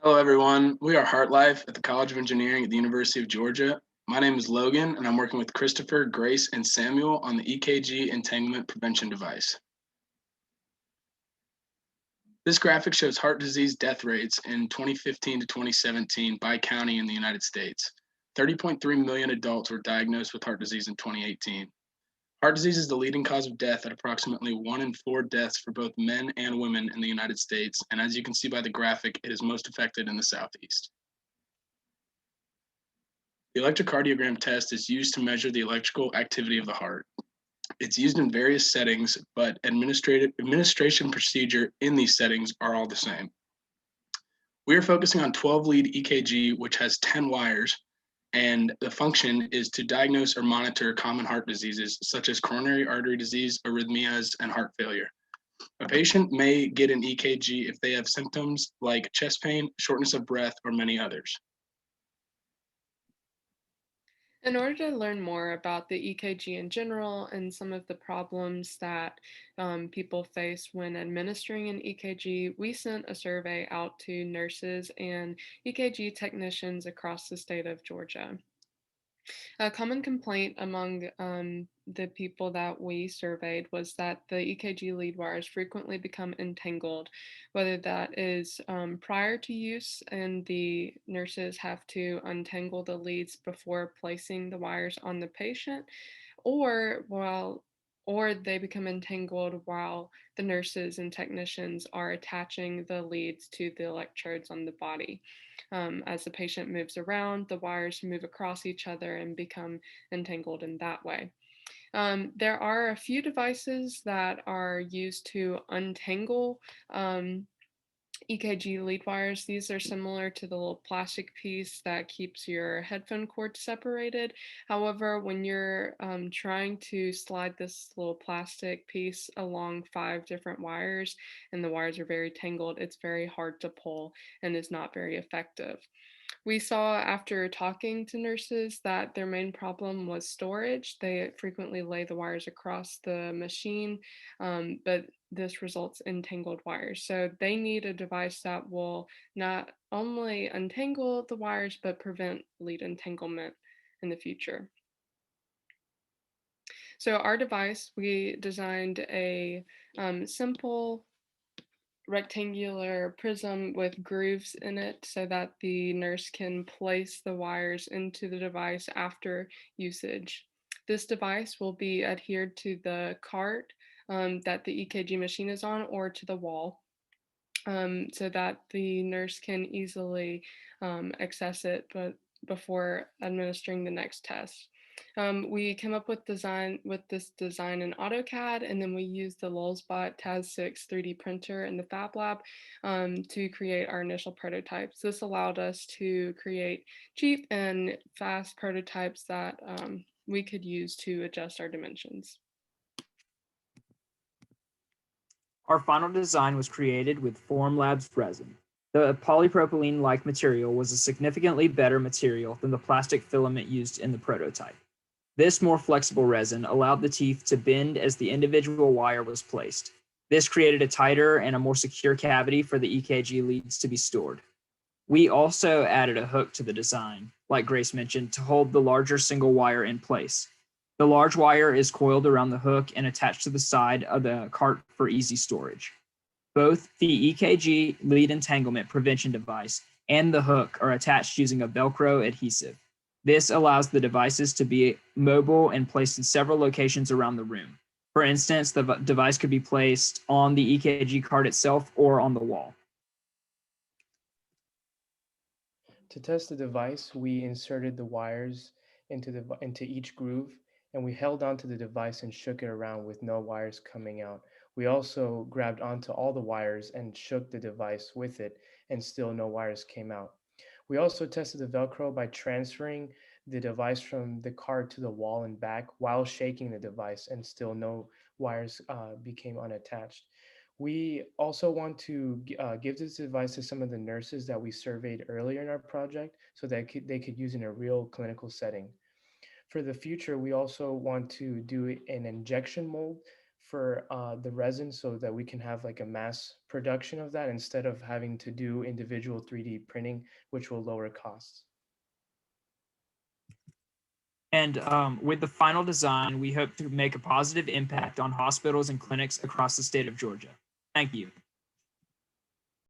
Hello, everyone. We are HeartLife at the College of Engineering at the University of Georgia. My name is Logan, and I'm working with Christopher, Grace, and Samuel on the EKG entanglement prevention device. This graphic shows heart disease death rates in 2015 to 2017 by county in the United States. 30.3 million adults were diagnosed with heart disease in 2018. Heart disease is the leading cause of death at approximately 1 in 4 deaths for both men and women in the United States, and as you can see by the graphic, it is most affected in the Southeast. The electrocardiogram test is used to measure the electrical activity of the heart. It's used in various settings, but administration procedure in these settings are all the same. We are focusing on 12 lead EKG, which has 10 wires, and the function is to diagnose or monitor common heart diseases such as coronary artery disease, arrhythmias, and heart failure. A patient may get an EKG if they have symptoms like chest pain, shortness of breath, or many others. In order to learn more about the EKG in general and some of the problems that people face when administering an EKG, we sent a survey out to nurses and EKG technicians across the state of Georgia. A common complaint among the people that we surveyed was that the EKG lead wires frequently become entangled, whether that is prior to use and the nurses have to untangle the leads before placing the wires on the patient, or or they become entangled while the nurses and technicians are attaching the leads to the electrodes on the body. As the patient moves around, the wires move across each other and become entangled in that way. There are a few devices that are used to untangle EKG lead wires. These are similar to the little plastic piece that keeps your headphone cord separated. However, when you're trying to slide this little plastic piece along 5 different wires and the wires are very tangled, it's very hard to pull and is not very effective. We saw after talking to nurses that their main problem was storage. They frequently lay the wires across the machine, but this results in tangled wires. So they need a device that will not only untangle the wires, but prevent lead entanglement in the future. So our device, we designed a simple rectangular prism with grooves in it so that the nurse can place the wires into the device after usage. This device will be adhered to the cart that the EKG machine is on or to the wall so that the nurse can easily access it but before administering the next test. We came up with this design in AutoCAD, and then we used the Lulzbot TAS6 3D printer in the Fab Lab to create our initial prototypes. This allowed us to create cheap and fast prototypes that we could use to adjust our dimensions. Our final design was created with Formlabs resin. The polypropylene-like material was a significantly better material than the plastic filament used in the prototype. This more flexible resin allowed the teeth to bend as the individual wire was placed. This created a tighter and a more secure cavity for the EKG leads to be stored. We also added a hook to the design, like Grace mentioned, to hold the larger single wire in place. The large wire is coiled around the hook and attached to the side of the cart for easy storage. Both the EKG lead entanglement prevention device and the hook are attached using a Velcro adhesive. This allows the devices to be mobile and placed in several locations around the room. For instance, the device could be placed on the EKG cart itself or on the wall. To test the device, we inserted the wires into each groove, and we held onto the device and shook it around with no wires coming out. We also grabbed onto all the wires and shook the device with it, and still no wires came out. We also tested the Velcro by transferring the device from the card to the wall and back while shaking the device, and still no wires became unattached. We also want to give this device to some of the nurses that we surveyed earlier in our project so that they could use in a real clinical setting. For the future, we also want to do an injection mold for the resin so that we can have like a mass production of that instead of having to do individual 3D printing, which will lower costs. And with the final design, we hope to make a positive impact on hospitals and clinics across the state of Georgia. Thank you.